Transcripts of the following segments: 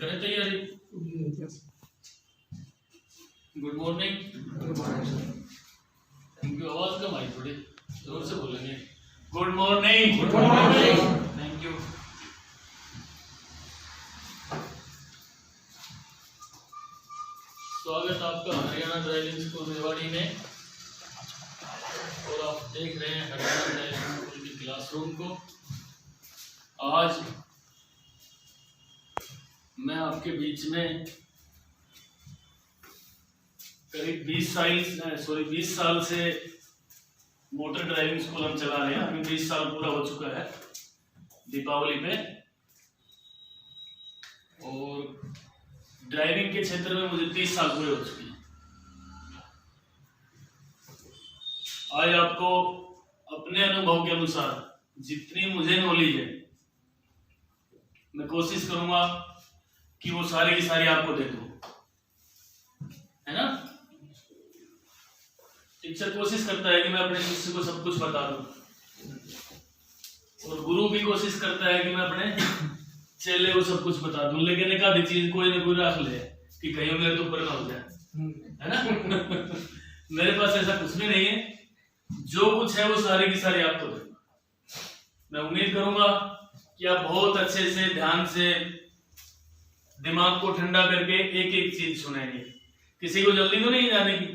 करें तैयारी। Good morning. Thank you. आवाज कम आई, थोड़ी जोर से बोलेंगे। Good morning. Good morning. Thank you. स्वागत आपका हरियाणा ड्राइविंग स्कूल रेवाड़ी में, और आप देख रहे हैं हरियाणा ड्राइविंग स्कूल की क्लासरूम को। आज मैं आपके बीच में करीब 20 साल से मोटर ड्राइविंग स्कूल हम चला रहे हैं। अभी 20 साल पूरा हो चुका है दीपावली पे, और ड्राइविंग के क्षेत्र में मुझे 30 साल पूरे हो चुके हैं। आज आपको अपने अनुभव के अनुसार जितनी मुझे नॉलेज है, मैं कोशिश करूंगा कि वो सारी की सारी आपको दे दूं, है ना। टीचर कोशिश करता है कि मैं अपने शिष्य को सब कुछ बता दूं, और गुरु भी कोशिश करता है कि मैं अपने चेले को सब कुछ बता दूं, लेकिन एक आधी चीज कोई ना कोई रख ले कि कहीं मेरे तो ऊपर ना हो जाए, है ना। मेरे पास ऐसा कुछ भी नहीं है, जो कुछ है वो सारी की सारी आपको दूंगा। मैं उम्मीद करूंगा कि आप बहुत अच्छे से ध्यान से दिमाग को ठंडा करके एक एक चीज सुनेंगे। किसी को जल्दी तो नहीं जाने की?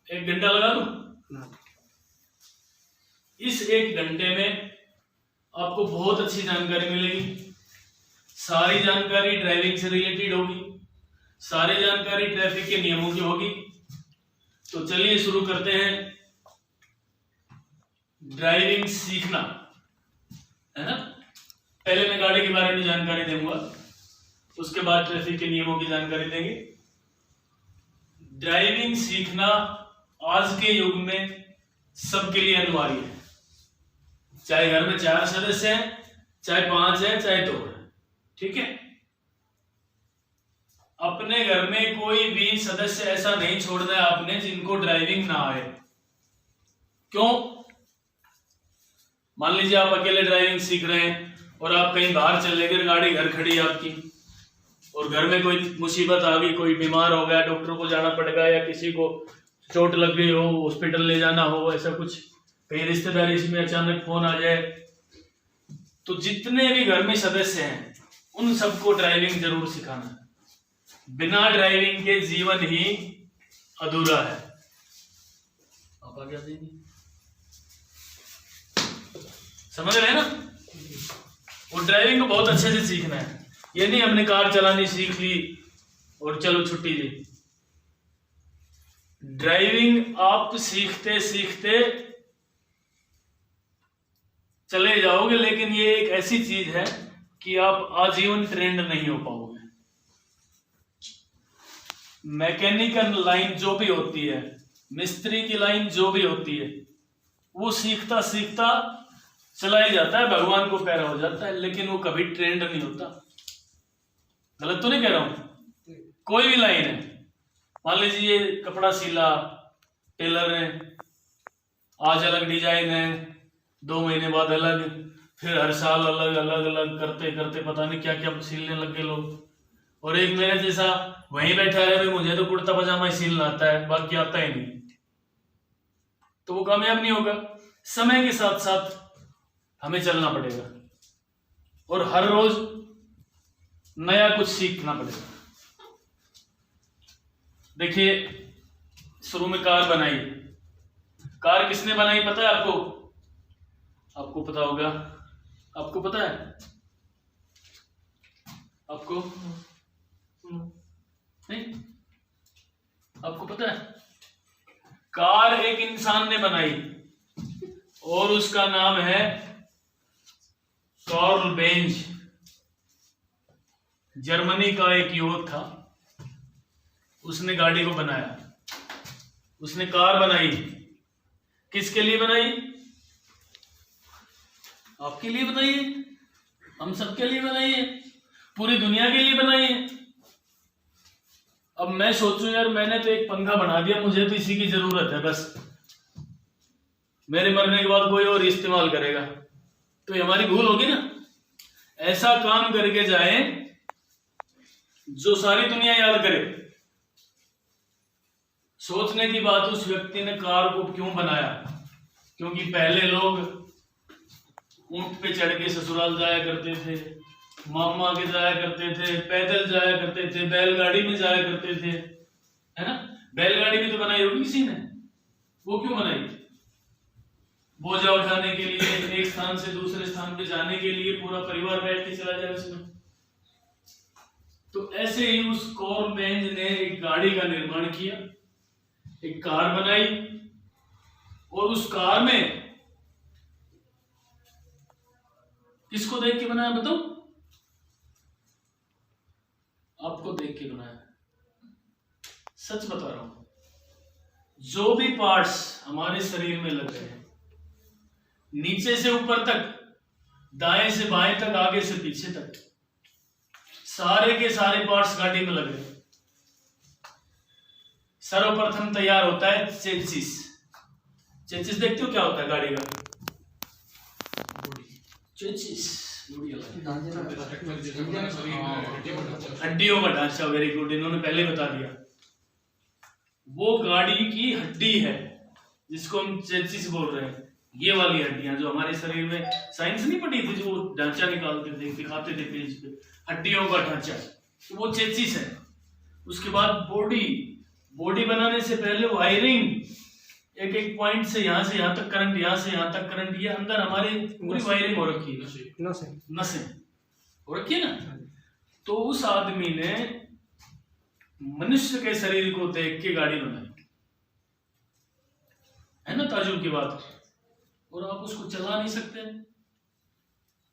1 घंटा लगा दूं? इस 1 घंटे में आपको बहुत अच्छी जानकारी मिलेगी। सारी जानकारी ड्राइविंग से रिलेटेड होगी, सारी जानकारी ट्रैफिक के नियमों की होगी। तो चलिए शुरू करते हैं। ड्राइविंग सीखना, है ना। पहले मैं गाड़ी के बारे में जानकारी दूंगा, उसके बाद ट्रैफिक के नियमों की जानकारी देंगे। ड्राइविंग सीखना आज के युग में सबके लिए अनिवार्य है, चाहे घर में 4 सदस्य हैं, चाहे 5 है, चाहे 2 है, ठीक है। अपने घर में कोई भी सदस्य ऐसा नहीं छोड़ना है आपने जिनको ड्राइविंग ना आए। क्यों? मान लीजिए आप अकेले ड्राइविंग सीख रहे हैं और आप कहीं बाहर चले गए, गाड़ी घर खड़ी है आपकी, और घर में कोई मुसीबत आ गई, कोई बीमार हो गया, डॉक्टर को जाना पड़ेगा, या किसी को चोट लग गई हो, हॉस्पिटल ले जाना हो, ऐसा कुछ, कहीं रिश्तेदारी में अचानक फोन आ जाए, तो जितने भी घर में सदस्य हैं उन सबको ड्राइविंग जरूर सिखाना है। बिना ड्राइविंग के जीवन ही अधूरा है। आप आगे देंगे, समझ रहे हैं ना। और ड्राइविंग को बहुत अच्छे से सीखना है। ये नहीं हमने कार चलानी सीख ली और चलो छुट्टी दी। ड्राइविंग आप सीखते सीखते चले जाओगे, लेकिन ये एक ऐसी चीज है कि आप आजीवन ट्रेंड नहीं हो पाओगे। मैकेनिकल लाइन जो भी होती है, मिस्त्री की लाइन जो भी होती है, वो सीखता सीखता चला ही जाता है, भगवान को प्यारा हो जाता है, लेकिन वो कभी ट्रेंड नहीं होता। गलत तो नहीं कह रहा हूं? कोई भी लाइन है, मान लीजिए कपड़ा सिला, टेलर है, आज अलग डिजाइन है, 2 महीने बाद अलग, फिर हर साल अलग अलग अलग करते करते पता नहीं क्या क्या सिलने लग गए लोग। और एक मेरे जैसा वहीं बैठा है, भाई मुझे तो कुर्ता पजामा ही सिलना आता है, बाकी आता ही नहीं, तो वो कामयाब नहीं होगा। समय के साथ साथ हमें चलना पड़ेगा, और हर रोज नया कुछ सीखना पड़ेगा। देखिए, शुरू में कार बनाई। कार किसने बनाई पता है आपको? आपको पता होगा। आपको पता है? आपको नहीं? आपको पता है? कार एक इंसान ने बनाई, और उसका नाम है कार्ल बेंज। जर्मनी का एक युवक था, उसने गाड़ी को बनाया, उसने कार बनाई। किसके लिए बनाई? आपके लिए बनाई है, हम सबके लिए बनाई है, पूरी दुनिया के लिए बनाई है। अब मैं सोचूं यार, मैंने तो एक पंखा बना दिया, मुझे तो इसी की जरूरत है, बस मेरे मरने के बाद कोई और इस्तेमाल करेगा, तो ये हमारी भूल होगी ना। ऐसा काम करके जाए जो सारी दुनिया याद करे। सोचने की बात, उस व्यक्ति ने कार को क्यों बनाया? क्योंकि पहले लोग ऊंट पे चढ़ के ससुराल जाया करते थे, मामा के जाया करते थे, पैदल जाया करते थे, बैलगाड़ी में जाया करते थे, है ना? बैलगाड़ी भी तो बनाई होगी किसी ने। वो क्यों बनाई? बोझा उठाने के लिए, एक स्थान से दूसरे स्थान पे जाने के लिए, पूरा परिवार बैठ के चला जाए उसमें। तो ऐसे ही उस कॉर्बेंज ने एक गाड़ी का निर्माण किया, एक कार बनाई, और उस कार में किसको देख के बनाया बताओ? आपको देख के बनाया। सच बता रहा हूं, जो भी पार्ट्स हमारे शरीर में लग रहे हैं, नीचे से ऊपर तक, दाएं से बाएं तक, आगे से पीछे तक, सारे के सारे पार्ट्स गाड़ी में लग रहे हैं। सर्वप्रथम तैयार होता है चेसिस। चेसिस देखते हो क्या होता है गाड़ी का? चेसिस हड्डियों का ढांचा। वेरी गुड, इन्होंने पहले बता दिया। वो गाड़ी की हड्डी है जिसको हम चेसिस बोल रहे हैं। ये वाली हड्डियां जो हमारे शरीर में, साइंस नहीं पढ़ी थी, जो ढांचा निकालते थे, दिखाते थे पेज पे, हड्डियों का ढांचा, तो वो चेसिस है। उसके बाद बॉडी बनाने से पहले वायरिंग, एक एक पॉइंट से यहां तक करंट, यहां से यहां तक करंट, ये अंदर हमारे पूरी वायरिंग हो रखी है, नसें हो रखी है ना। तो उस आदमी ने मनुष्य के शरीर को देख के गाड़ी बनाई, है ना? ताजुब की बात। और आप उसको चला नहीं सकते,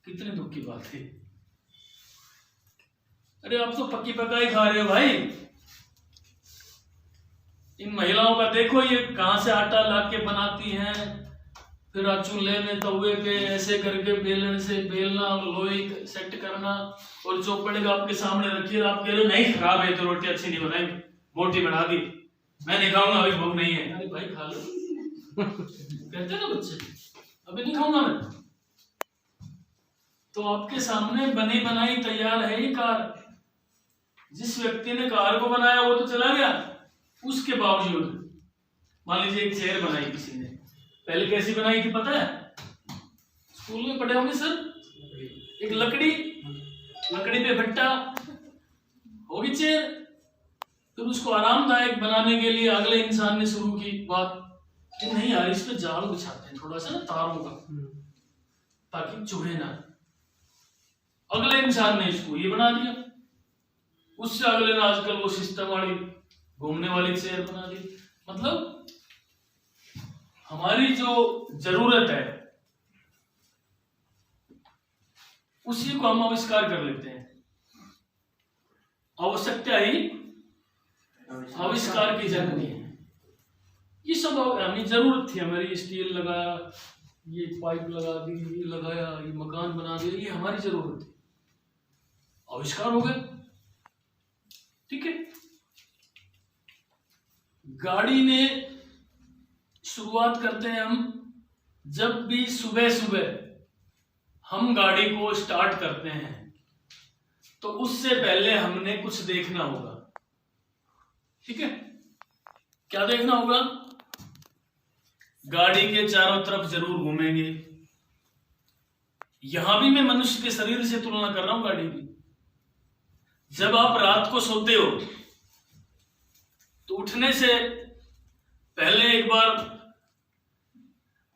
कितने दुख की बात है। अरे आप तो पक्की पकाई खा रहे हो भाई। इन महिलाओं का देखो, ये कहां से आटा ला के बनाती हैं, फिर चूल्हे में तवे पे ऐसे करके बेलन से बेलना, लोई सेट करना, और चौपड़े का आपके सामने रखिए। आप कह रहे हो नहीं खराब है तो रोटी अच्छी नहीं बनाई, मोटी बना दी, मैं नहीं खाऊंगा, अभी भूख नहीं है। अरे भाई खा लो कहते ना बच्चे, अभी नहीं खाऊंगा मैं। तो आपके सामने बनी बनाई तैयार है ये कार। जिस व्यक्ति ने कार को बनाया वो तो चला गया, उसके बावजूद मान लीजिए एक चेयर बनाई किसी ने, पहले कैसी बनाई थी पता है? स्कूल में पढ़े होंगे सर। एक लकड़ी पे भट्टा होगी चेयर। फिर उसको आरामदायक बनाने के लिए अगले इंसान ने शुरू की बात कि नहीं यार, इस पे जाल बिछाते हैं थोड़ा सा ना, तारों का, ताकि चुभे ना। अगले इंसान ने इसको ये बना दिया। उससे अगले ने आजकल वो सिस्टम वाली घूमने वाली चेयर बना दी। मतलब हमारी जो जरूरत है उसी को हम आविष्कार कर लेते हैं। आवश्यकता ही आविष्कार की जननी है। ये सब हमें जरूरत थी, हमारी स्टील लगाया, ये पाइप लगा दी, ये लगाया, ये मकान बना दिया, ये हमारी जरूरत थी, आविष्कार हो गए। ठीक है। गाड़ी ने शुरुआत करते हैं हम, जब भी सुबह सुबह हम गाड़ी को स्टार्ट करते हैं तो उससे पहले हमने कुछ देखना होगा। ठीक है, क्या देखना होगा? गाड़ी के चारों तरफ जरूर घूमेंगे। यहां भी मैं मनुष्य के शरीर से तुलना कर रहा हूं गाड़ी की। जब आप रात को सोते हो तो उठने से पहले एक बार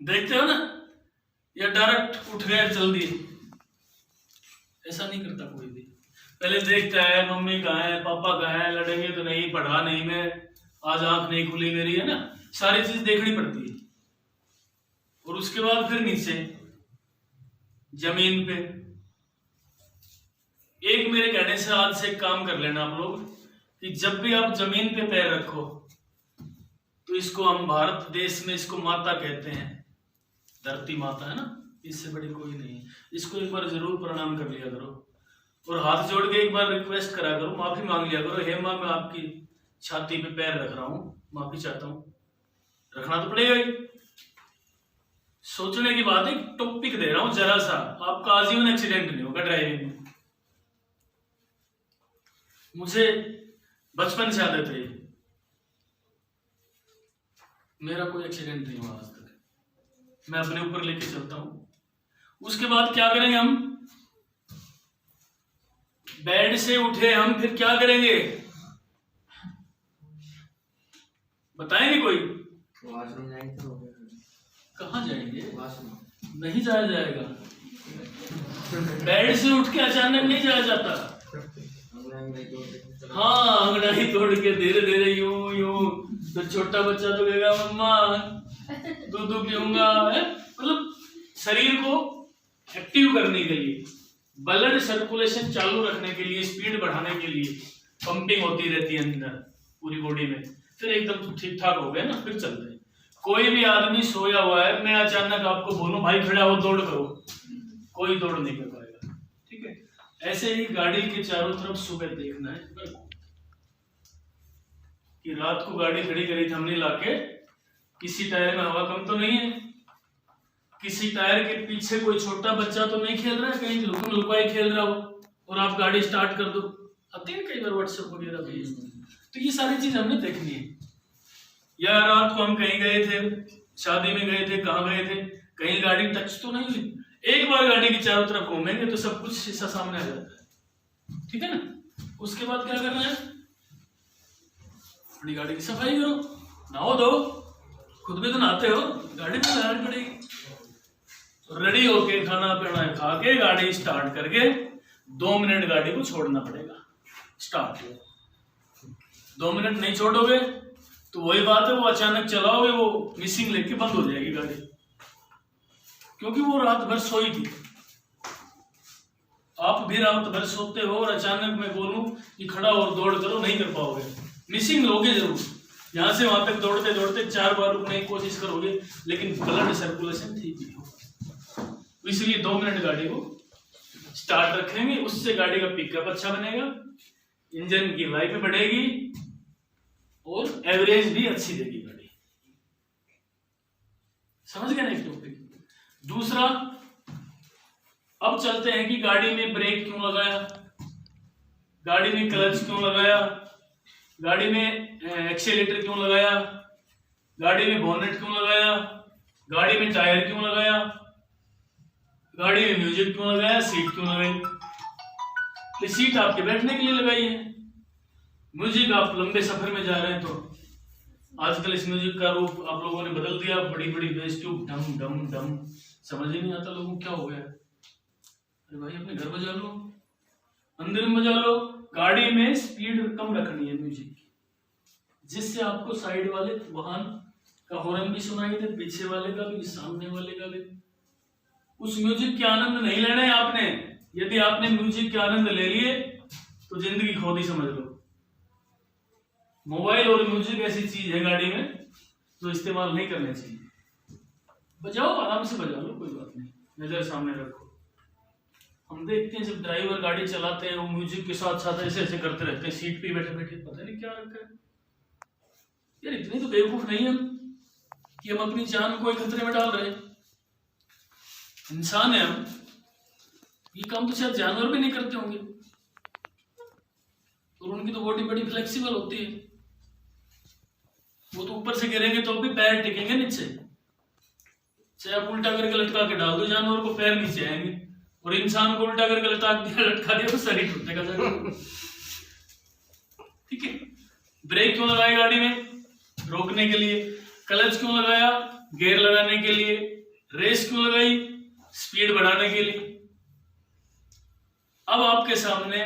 देखते हो ना, या डायरेक्ट उठ गए चल दिए? ऐसा नहीं करता कोई भी। पहले देखता है मम्मी कहाँ है, पापा कहाँ है, लड़ेंगे तो नहीं, पढ़ा नहीं मैं, आज आंख नहीं खुली मेरी, है ना? सारी चीज देखनी पड़ती है। और उसके बाद फिर नीचे जमीन पे। एक मेरे कहने से आज से एक काम कर लेना आप लोग, कि जब भी आप जमीन पे पैर रखो तो इसको हम भारत देश में इसको माता कहते हैं, धरती माता, है ना? इससे बड़ी कोई नहीं। इसको एक बार जरूर प्रणाम कर लिया करो और हाथ जोड़ के एक बार रिक्वेस्ट करा करो, माफी मांग लिया करो, हे मां मैं आपकी छाती पे पैर रख रहा हूं, माफी चाहता हूं। रखना तो पड़ेगा ही। सोचने की बात है, टॉपिक दे रहा हूं जरा सा, आपका आजीवन एक्सीडेंट नहीं होगा ड्राइविंग में। मुझे बचपन से आदत है, मेरा कोई एक्सीडेंट नहीं हुआ आज तक, मैं अपने ऊपर लेके चलता हूं। उसके बाद क्या करेंगे हम, बेड से उठे हम फिर क्या करेंगे बताएंगे कोई? वॉशरूम जाएंगे तो कहाँ जाएंगे? वॉशरूम नहीं जाया जाएगा, बेड से उठ के अचानक नहीं जाया जाता। हाँ, अंगड़ाई तोड़ के धीरे धीरे यूं यूं, तो छोटा बच्चा तो कहेगा मम्मा दूध पीऊंगा, मतलब शरीर को एक्टिव करने के लिए, ब्लड सर्कुलेशन चालू रखने के लिए, स्पीड बढ़ाने के लिए पंपिंग होती रहती है अंदर पूरी बॉडी में। फिर एकदम तो ठीक ठाक हो गए ना, फिर चलते हैं। कोई भी आदमी सोया हुआ है, मैं अचानक आपको बोलूं भाई खड़ा हो दौड़ करो, कोई दौड़ नहीं कर पाएगा। ठीक है, ऐसे ही गाड़ी के चारों तरफ सुबह देखना है कि रात को गाड़ी खड़ी करी थी हमने लाके, किसी टायर में हवा कम तो नहीं है, किसी टायर के पीछे कोई छोटा बच्चा तो नहीं खेल रहा है, कहीं लुकम लुकाई खेल रहा हो और आप गाड़ी स्टार्ट कर दो। आते हैं कई बार व्हाट्सएप वगैरह पे, तो ये सारी चीज हमने देखनी है। या रात को हम कहीं गए थे, शादी में गए थे, कहाँ गए थे, कहीं गाड़ी टच तो नहीं हुई, एक बार गाड़ी की चारों तरफ घूमेंगे तो सब कुछ शीशा सामने आ जाता है। ठीक है ना, उसके बाद क्या करना है, अपनी गाड़ी की सफाई करो, नहाओ दो, खुद भी तो नहाते हो, गाड़ी में लगानी पड़ेगी। रेडी होके खाना पीना खा के गाड़ी स्टार्ट करके 2 मिनट गाड़ी को छोड़ना पड़ेगा। स्टार्ट 2 मिनट नहीं छोड़ोगे तो वही बात है, वो अचानक चलाओगे वो मिसिंग लेके बंद हो जाएगी गाड़ी, क्योंकि वो रात भर सोई थी। आप भी रात भर सोते हो और अचानक मैं बोलूं कि खड़ा और दौड़ करो, नहीं कर पाओगे, मिसिंग लोगे जरूर। यहां से वहां तक दौड़ते दौड़ते 4 बार रुकने की कोशिश करोगे, लेकिन ब्लड सर्कुलेशन ठीक नहीं होगा। इसलिए 2 मिनट गाड़ी को स्टार्ट रखेंगे, उससे गाड़ी का पिकअप अच्छा बनेगा, इंजन की लाइफ बढ़ेगी और एवरेज भी अच्छी देगी गाड़ी। समझ गए ना एक टॉपिक। दूसरा, अब चलते हैं कि गाड़ी में ब्रेक क्यों लगाया, गाड़ी में क्लच क्यों लगाया, गाड़ी में एक्सीलेटर क्यों लगाया, गाड़ी में बोनेट क्यों लगाया, गाड़ी में टायर क्यों लगाया, गाड़ी में म्यूजिक क्यों लगाया, सीट क्यों लगाई। तो सीट आपके बैठने के लिए लगाई है, म्यूजिक आप लंबे सफर में जा रहे हैं तो आजकल इस म्यूजिक का रूप आप लोगों ने बदल दिया, बड़ी बड़ी बेस ट्यूब डम डम डम, समझ ही नहीं आता लोगों को क्या हो गया। अरे भाई अपने घर बजा लो, मंदिर में बजा लो। गाड़ी में स्पीड कम रखनी है म्यूजिक की, जिससे आपको साइड वाले वाहन का हॉर्न भी सुनाई दे, पीछे वाले का भी, सामने वाले का भी। उस म्यूजिक के आनंद नहीं लेना है आपने। यदि आपने म्यूजिक के आनंद ले लिए तो जिंदगी खो दी समझ लो। मोबाइल और म्यूजिक ऐसी चीज है गाड़ी में जो इस्तेमाल नहीं करना चाहिए। बजाओ, आराम से बजा लो, कोई बात नहीं, नजर सामने रखो। हम देखते हैं जब ड्राइवर गाड़ी चलाते हैं वो म्यूजिक के साथ साथ ऐसे ऐसे करते रहते हैं, सीट पे बैठे बैठे, पता नहीं क्या रखा है यार। इतनी तो बेवकूफ नहीं हम कि हम अपनी जान को खतरे में डाल रहे हैं। इंसान है हम, ये काम तो शायद जानवर भी नहीं करते होंगे, और उनकी तो बॉडी बड़ी फ्लेक्सिबल होती है, वो तो ऊपर से गिरेंगे तो भी पैर टिकेंगे नीचे। चाहे आप उल्टा करके लटका के डाल दो जानवर को, पैर नीचे आएंगे, और इंसान को उल्टा करके लटका दिया तो शरीर टूटने का। ठीक है, ब्रेक क्यों लगाया गाड़ी में, रोकने के लिए। क्लच क्यों लगाया, गियर लगाने के लिए। रेस क्यों लगाई, स्पीड बढ़ाने के लिए। अब आपके सामने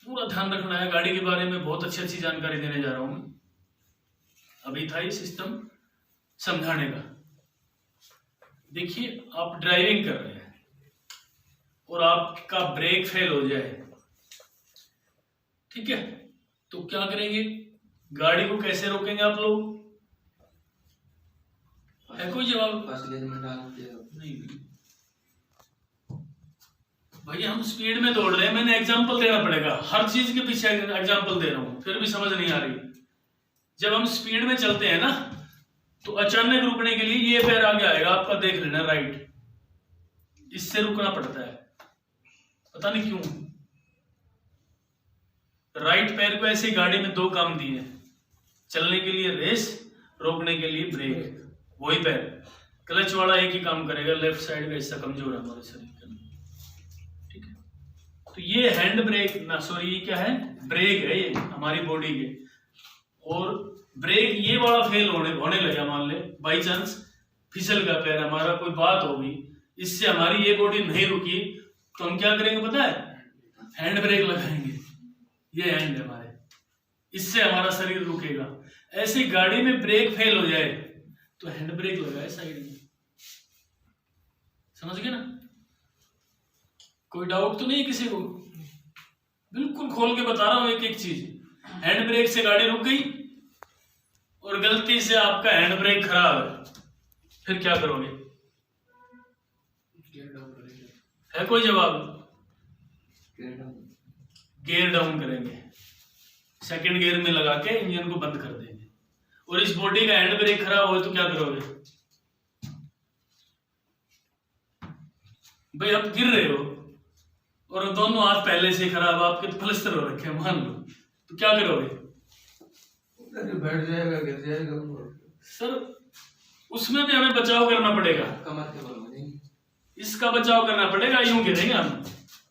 पूरा ध्यान रखना है, गाड़ी के बारे में बहुत अच्छी जानकारी देने जा रहा हूं मैं। अभी था ये सिस्टम समझाने का। देखिए, आप ड्राइविंग कर रहे हैं और आपका ब्रेक फेल हो जाए, ठीक है, तो क्या करेंगे, गाड़ी को कैसे रोकेंगे आप लोग? है कोई जवाब? नहीं भैया, हम स्पीड में दौड़ रहे हैं, मैंने एग्जांपल देना पड़ेगा, हर चीज के पीछे एग्जांपल दे रहा हूं, फिर भी समझ नहीं आ रही। जब हम स्पीड में चलते हैं ना, तो अचानक रुकने के लिए ये पैर आगे आएगा आपका, देख लेना, राइट, इससे रुकना पड़ता है, पता नहीं क्यों। राइट पैर को ऐसे गाड़ी में दो काम दिए हैं, चलने के लिए रेस, रोकने के लिए ब्रेक। वही पैर, क्लच वाला एक ही काम करेगा, लेफ्ट साइड का हिस्सा कमजोर है हमारे शरीर का, ठीक है। तो ये हैंड ब्रेक ना, सॉरी ये क्या है, ब्रेक है ये हमारी बॉडी के। और ब्रेक ये वाला फेल होने लगा, मान ले बाई चांस फिसल का पैर हमारा, कोई बात हो गई, इससे हमारी ये बॉडी नहीं रुकी, तो हम क्या करेंगे पता है, हैंड ब्रेक लगाएंगे। ये हैंड है हमारे, इससे हमारा शरीर रुकेगा। ऐसी गाड़ी में ब्रेक फेल हो जाए तो हैंड ब्रेक लगाए साइड में, समझ गए ना? कोई डाउट तो नहीं किसी को? बिल्कुल खोल के बता रहा हूं एक एक चीज। हैंड ब्रेक से गाड़ी रुक गई और गलती से आपका हैंड ब्रेक खराब है, फिर क्या करोगे? है कोई जवाब? गियर डाउन करेंगे, सेकंड गियर में लगा के इंजन को बंद कर देंगे। और इस बॉडी का हैंड ब्रेक खराब हो तो क्या करोगे भाई? आप गिर रहे हो और दोनों हाथ पहले से खराब, आपके तो प्लास्टर हो रखे हैं मान लो, तो क्या करोगे? बैठ जाएगा, गिर जाएगा सर। उसमें भी हमें बचाव करना पड़ेगा, कमर के बल में इसका बचाव करना पड़ेगा। यूं गिरेंगे हम,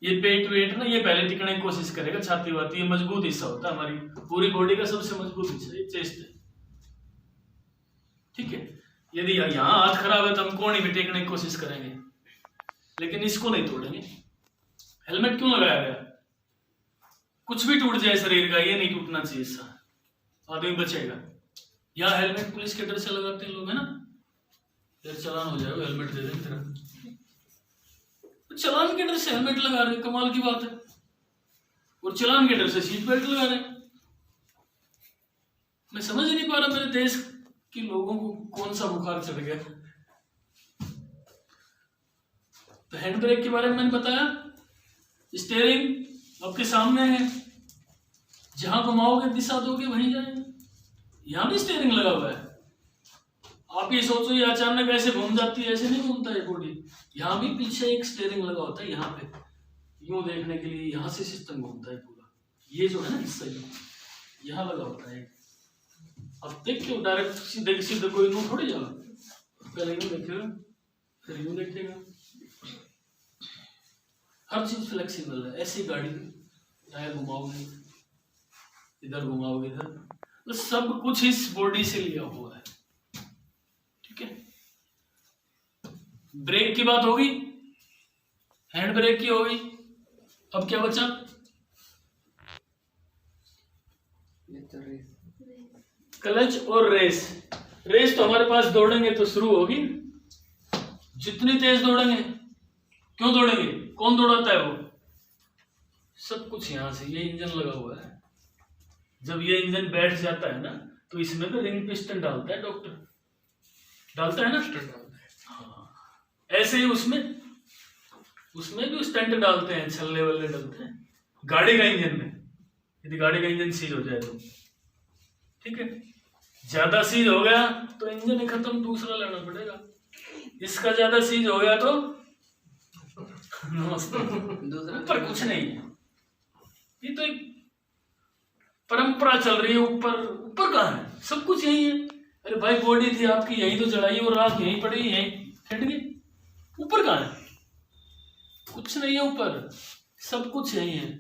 ये पेट वेट ना ये पहले टिकने की कोशिश करेगा, छाती वाती ये मजबूत हिस्सा होता है हमारी पूरी बॉडी का, सबसे मजबूत हिस्सा ये चेस्ट है, ठीक है। यदि यहाँ हाथ खराब है तो हम कोहनी भी टेकने की कोशिश करेंगे, लेकिन इसको नहीं तोड़ेंगे। हेलमेट क्यों लगाया गया? कुछ भी टूट जाए शरीर का, ये नहीं टूटना चाहिए, इससे आदमी बचेगा। यहाँ हेलमेट पुलिस के डर से लगाते हैं लोग, है ना, फिर चालान हो जाएगा, हेलमेट दे देंगे तेरा। चालान के डर से हेलमेट लगा रहे, कमाल की बात है। और चालान के डर से सीट बेल्ट लगा रहे। मैं समझ नहीं पा रहा मेरे देश के लोगों को कौन सा बुखार चढ़ गया। तो हैंड ब्रेक के बारे में मैंने बताया, स्टीयरिंग आपके सामने है, जहां घुमाओगे दिशा दोगे वहीं जाएंगे। यहां भी स्टीयरिंग लगा हुआ है। आप ये सोचो ये अचानक ऐसे घूम जाती है, ऐसे नहीं घूमता है बॉडी। यहाँ भी पीछे एक स्टीयरिंग लगा होता है, यहाँ पे यूं देखने के लिए, यहाँ से सिस्टम घूमता है पूरा। ये जो है ना हिस्सा यहाँ लगा होता है। अब देखिए डायरेक्ट सीधे कोई यूं थोड़ी जाओ, पहले यूं देखेगा फिर यूं देखेगा। हर चीज फ्लेक्सिबल है। ऐसी गाड़ी टायर घुमाओगे इधर, घुमाओगे इधर, तो सब कुछ इस बॉडी से लिया हुआ है, ठीक है। ब्रेक की बात होगी, हैंड ब्रेक की होगी। अब क्या बचा? क्लच और रेस। रेस तो हमारे पास दौड़ेंगे तो शुरू होगी, जितनी तेज दौड़ेंगे। क्यों दौड़ेंगे? कौन दौड़ाता है वो? सब कुछ यहां से, ये इंजन लगा हुआ है। जब ये इंजन बैठ जाता है ना, तो इसमें भी रिंग पिस्टन डालता है डॉक्टर, डालता है ना। हाँ, ऐसे ही उसमें भी स्टंट डालते हैं, छल्ले वल्ले डालते हैं गाड़ी का इंजन में। यदि गाड़ी का इंजन सीज हो जाए तो, ठीक है। ज्यादा सीज हो गया तो इंजन ही खत्म, दूसरा लेना पड़ेगा। इसका ज्यादा सीज हो गया तो नमस्ते, दूसरा पर कुछ नहीं है। ये तो एक परंपरा चल रही है। ऊपर कहाँ है? सब कुछ यही है। अरे भाई बॉडी थी आपकी यही तो जलाई और रात यहीं पड़ी, यहीं ठंड गई। ऊपर कहाँ है? कुछ नहीं है ऊपर, सब कुछ यही है।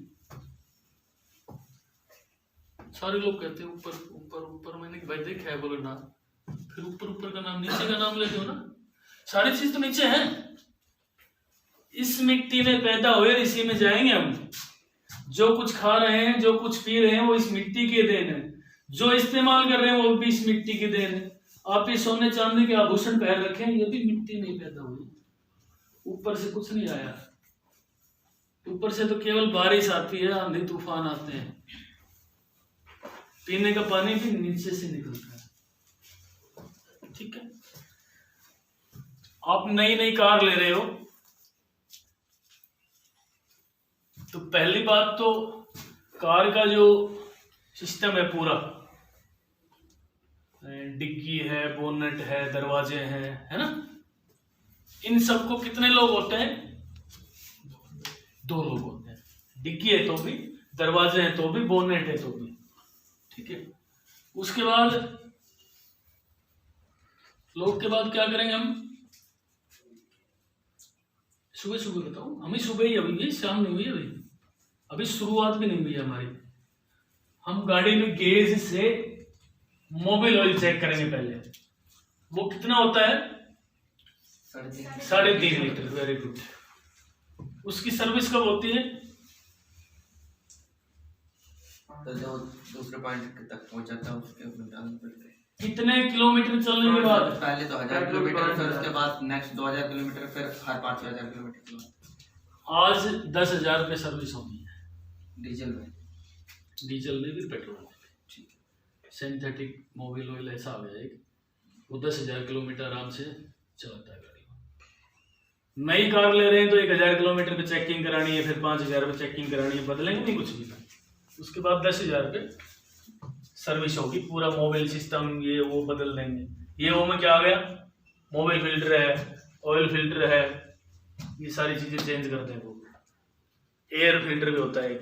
सारे लोग कहते हैं ऊपर ऊपर ऊपर। मैंने भाई देखा है, बोलो ना, फिर ऊपर का नाम, नीचे का नाम लेते हो ना। सारी चीज तो नीचे है। इस मिट्टी में पैदा हुए, इसी में जाएंगे हम। जो कुछ खा रहे हैं, जो कुछ पी रहे हैं, वो इस मिट्टी के देन है। जो इस्तेमाल कर रहे हैं वो भी इस मिट्टी के देन है। आप ये सोने चांदी के आभूषण पहन रखे हैं, ये भी मिट्टी नहीं पैदा हुई, ऊपर से कुछ नहीं आया। ऊपर से तो केवल बारिश आती है, आंधी तूफान आते हैं। पीने का पानी भी नीचे से निकलता है, ठीक है। आप नई कार ले रहे हो तो पहली बात तो कार का जो सिस्टम है पूरा, डिग्गी है, बोनेट है, दरवाजे हैं, है ना, इन सबको कितने लोग होते हैं? 2 लोग होते हैं। डिग्गी है तो भी दरवाजे हैं तो भी, बोनेट है तो भी, ठीक है। उसके बाद लॉक के बाद क्या करेंगे हम, सुबह सुबह बताओ, हमें सुबह ही, अभी शाम नहीं हुई, अभी शुरुआत भी नहीं हुई हमारी। हम गाड़ी में गेज से मोबिल ऑयल चेक करेंगे पहले, वो कितना होता है, 3.5 लीटर, वेरी गुड। उसकी सर्विस कब होती है, तो जो दूसरे पॉइंट तक पहुंचाता है उसके ऊपर डालना पड़ता है। कितने किलोमीटर चलने के बाद, पहले तो 1000 किलोमीटर, फिर उसके बाद नेक्स्ट 2000 किलोमीटर, फिर हर 5000 किलोमीटर के बाद। आज 10,000 पे सर्विस होनी है डीजल में, डीजल में भी पेट्रोल में, ठीक है। सिंथेटिक मोबिल ऑयल ऐसा आ गया एक, वो 10,000 किलोमीटर आराम से चलाता है गाड़ी को। नई कार ले रहे हैं तो 1000 किलोमीटर पे चेकिंग करानी है, फिर 5000 पे चेकिंग करानी है, बदलेंगे नहीं कुछ भी। उसके बाद 10,000 पे सर्विस होगी, पूरा मोबाइल सिस्टम ये वो बदल देंगे। ये वो में क्या आ गया, मोबाइल फिल्टर है, ऑयल फिल्टर है, ये सारी चीजें चेंज कर देंगे वो। एयर फिल्टर भी होता है,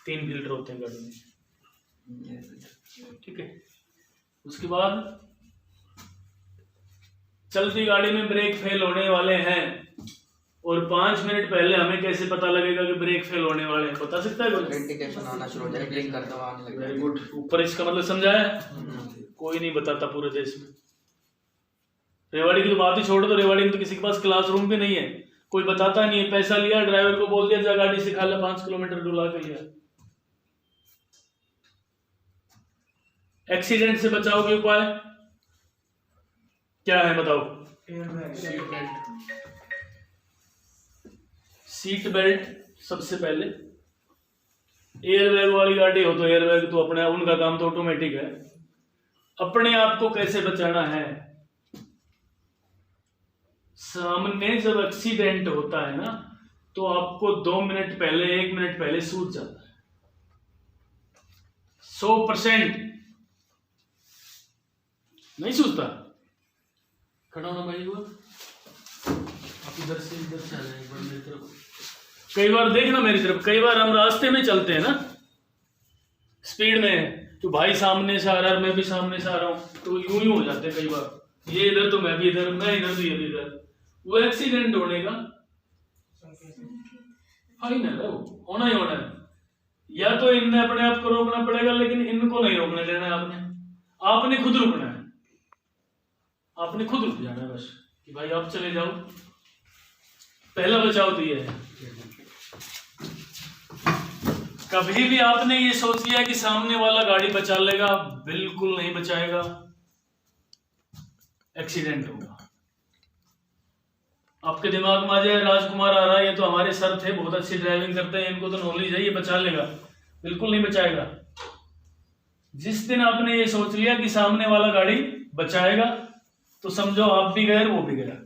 3 फिल्टर होते हैं गाड़ी में, ठीक है। उसके बाद चलती गाड़ी में ब्रेक फेल होने वाले हैं और 5 मिनट पहले हमें कैसे पता लगेगा कि ब्रेक फेल होने वाले हैं, बता सकता है कोई? इंडिकेशन आना शुरू हो जाएगा, ब्लिंक करता हुआ आने लगेगा। वेरी गुड, ऊपर इसका मतलब समझाया। कोई नहीं बताता पूरे देश में। रेवाड़ी की तो बात ही छोड़ दो, रेवाड़ी में तो किसी के पास क्लासरूम भी नहीं है, कोई बताता नहीं है। पैसा लिया, ड्राइवर को बोल दिया जा गाड़ी सिखा ले, 5 किलोमीटर डुला के लिया। एक्सीडेंट से बचाव के उपाय क्या है बताओ? सीट बेल्ट सबसे पहले। एयरबैग वाली गाड़ी हो तो एयरबैग तो अपने, उनका काम तो ऑटोमेटिक है। अपने आप को कैसे बचाना है, सामने जब एक्सीडेंट होता है ना तो आपको 2 मिनट पहले, 1 मिनट पहले सूझ जाता है। 100% नहीं सूझता। खड़ा होना भाई हुआ, आप इधर से आ जाए, एक बार मेरी तरफ। कई बार देखना मेरी तरफ, कई बार हम रास्ते में चलते हैं ना स्पीड में, तो भाई सामने से आ रहा है, मैं भी सामने से आ रहा हूँ, तो यूं ही हो जाते हैं कई बार। ये इधर तो मैं भी इधर, मैं इधर तो ये भी इधर, वो एक्सीडेंट होने का फाइनल है, वो होना ही होना है। या तो इनने अपने आप को रोकना पड़ेगा, लेकिन इनको नहीं रोकने देना है आपने खुद रुकना है, आपने खुद रुक जाना है बस, कि भाई आप चले जाओ। पहला बचाव तो ये है। कभी भी आपने ये सोच लिया कि सामने वाला गाड़ी बचा लेगा, बिल्कुल नहीं बचाएगा, एक्सीडेंट होगा। आपके दिमाग में आ जाए राजकुमार आ रहा है, ये तो हमारे सर थे, बहुत अच्छी ड्राइविंग करते हैं, इनको तो नॉलेज है, ये बचा लेगा, बिल्कुल नहीं बचाएगा। जिस दिन आपने ये सोच लिया कि सामने वाला गाड़ी बचाएगा, तो समझो आप भी गए, वो भी गया,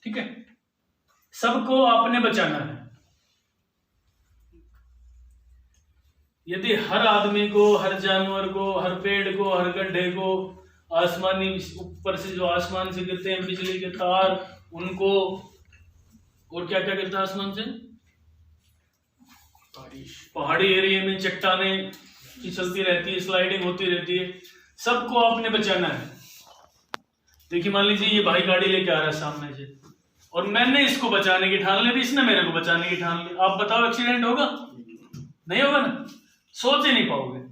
ठीक है। सबको आपने बचाना है। यदि हर आदमी को, हर जानवर को, हर पेड़ को, हर गड्ढे को, आसमानी ऊपर से जो आसमान से गिरते हैं बिजली के तार, उनको, और क्या क्या गिरता है आसमान से, पहाड़ी एरिया में चट्टानें फिसलती रहती है, स्लाइडिंग होती रहती है, सबको आपने बचाना है। देखिए मान लीजिए ये भाई गाड़ी लेके आ रहा है सामने से, और मैंने इसको बचाने की ठान ली, इसने मेरे को बचाने की ठान ली। आप बताओ एक्सीडेंट होगा? नहीं होगा ना, सोच ही नहीं पाओगे।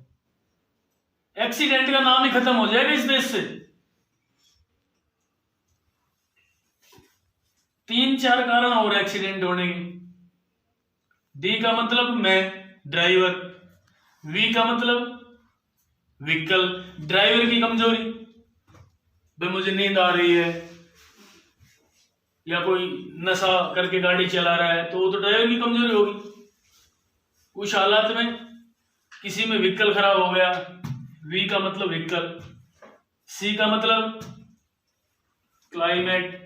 एक्सीडेंट का नाम ही खत्म हो जाएगा इस देश से। 3-4 कारण और एक्सीडेंट होने के। डी का मतलब मैं, ड्राइवर। वी का मतलब व्हीकल, ड्राइवर की कमजोरी, भाई मुझे नींद आ रही है, या कोई नशा करके गाड़ी चला रहा है, तो वो तो ड्राइवर की कमजोरी होगी। कुछ हालात में किसी में व्हीकल खराब हो गया, वी का मतलब व्हीकल। सी का मतलब क्लाइमेट,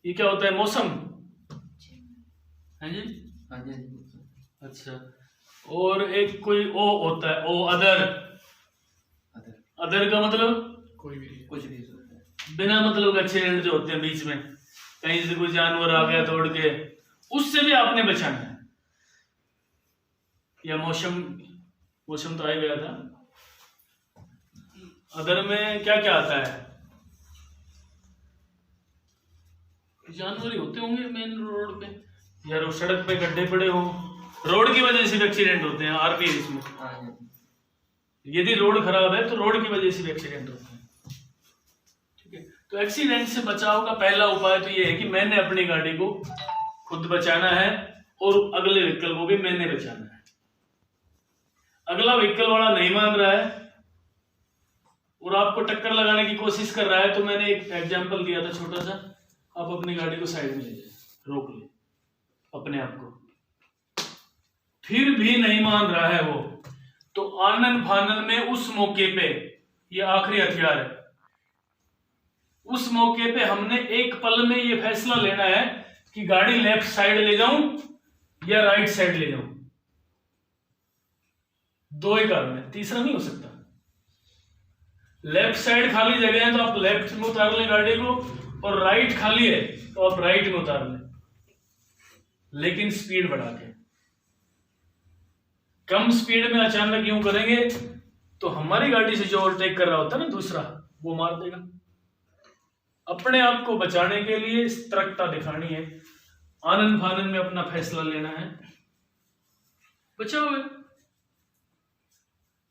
ये क्या होता है, मौसम है जी। हाँ जी। अच्छा, और एक कोई ओ होता है, ओ अदर। अदर का मतलब कोई भी, कुछ भी होता है। बिना मतलब एक्सीडेंट जो होते हैं बीच में, कहीं से कोई जानवर आ गया तोड़ के, उससे भी आपने बचाना है। या मौसम तो आ गया था। अदर में क्या क्या आता है, जानवर ही होते होंगे मेन रोड पे, या सड़क पे गड्ढे पड़े हो, रोड की वजह से भी एक्सीडेंट होते हैं। आरपी इसमें यदि रोड खराब है तो रोड की वजह से भी एक्सीडेंट होते हैं। ठीक है, तो एक्सीडेंट से बचाव का पहला उपाय तो ये है कि मैंने अपनी गाड़ी को खुद बचाना है और अगले व्हीकल को भी मैंने बचाना है। अगला व्हीकल वाला नहीं मान रहा है और आपको टक्कर लगाने की कोशिश कर रहा है, तो मैंने एक एग्जांपल दिया था छोटा सा, आप अपनी गाड़ी को साइड में ले जाए, रोक ले अपने आप को, फिर भी नहीं मान रहा है वो, तो आनन फानन में उस मौके पे, ये आखिरी हथियार है, उस मौके पे हमने एक पल में ये फैसला लेना है कि गाड़ी लेफ्ट साइड ले जाऊं या राइट साइड ले जाऊं। दो ही कारण है, तीसरा नहीं हो सकता। लेफ्ट साइड खाली जगह है तो आप लेफ्ट में उतार लें गाड़ी को, और राइट खाली है तो आप राइट में उतार लें, लेकिन स्पीड बढ़ा के। कम स्पीड में अचानक यूं करेंगे तो हमारी गाड़ी से जो ओवरटेक कर रहा होता है ना दूसरा, वो मार देगा। अपने आप को बचाने के लिए सतर्कता दिखानी है, आनन फानन में अपना फैसला लेना है, बचाओ।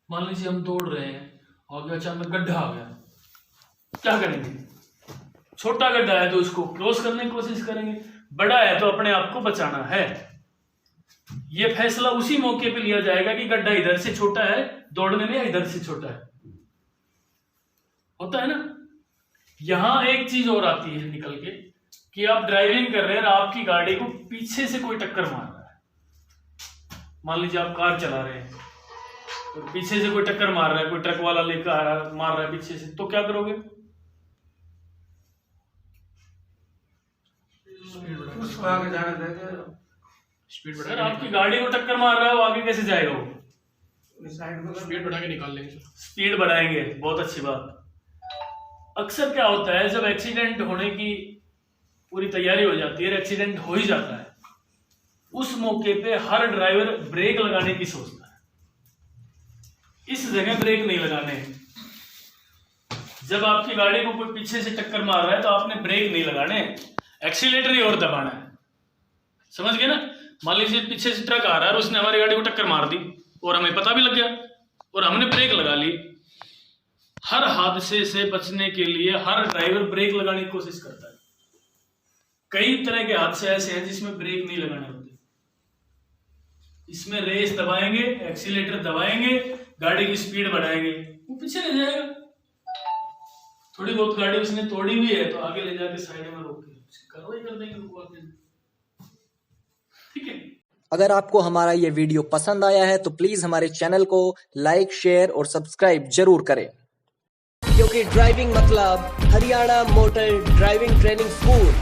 मान लीजिए हम दौड़ रहे हैं और अचानक गड्ढा आ गया, क्या करेंगे? छोटा गड्ढा है तो उसको क्रॉस करने की कोशिश करेंगे, बड़ा है तो अपने आप को बचाना है। यह फैसला उसी मौके पे लिया जाएगा कि गड्ढा इधर से छोटा है दौड़ने में या इधर से छोटा है, होता है ना। यहां एक चीज और आती है निकल के कि आप ड्राइविंग कर रहे हैं और आपकी गाड़ी को पीछे से कोई टक्कर मार रहा है। मान लीजिए आप कार चला रहे हैं और पीछे से कोई टक्कर मार रहा है, कोई ट्रक वाला लेकर आ रहा है, मार रहा है पीछे से, तो क्या करोगे? उसको आगे जाने देंगे, स्पीड बढ़ा। आपकी गाड़ी को टक्कर मार रहा है, वो आगे कैसे जाएगा? वो स्पीड बढ़ा के निकाल लेंगे। स्पीड बढ़ाएंगे, बहुत अच्छी बात। अक्सर क्या होता है, जब एक्सीडेंट होने की पूरी तैयारी हो जाती है, एक्सीडेंट हो ही जाता है, उस मौके पे हर ड्राइवर ब्रेक लगाने की सोचता है। इस जगह ब्रेक नहीं लगाने। जब आपकी गाड़ी को कोई पीछे से टक्कर मार रहा है तो आपने ब्रेक नहीं लगाने, एक्सीलेटर ही और दबाना है। समझ गए ना? मान लीजिए पीछे से ट्रक आ रहा है और उसने हमारी गाड़ी को टक्कर मार दी और हमें पता भी लग गया और हमने ब्रेक लगा ली। हर हादसे से बचने के लिए हर ड्राइवर ब्रेक लगाने की कोशिश करता है। कई तरह के हादसे ऐसे हैं जिसमें ब्रेक नहीं लगाने होते। इसमें रेस दबाएंगे, एक्सीलेटर दबाएंगे, गाड़ी की स्पीड बढ़ाएंगे, वो पीछे ले जाएगा। थोड़ी बहुत गाड़ी उसने तोड़ी भी है तो आगे ले जाके साइड में रोक के कार्रवाई कर देंगे, रुकवा के। ठीक है। अगर आपको हमारा ये वीडियो पसंद आया है तो प्लीज हमारे चैनल को लाइक, शेयर और सब्सक्राइब जरूर करें, क्योंकि ड्राइविंग मतलब Haryana motor driving training school.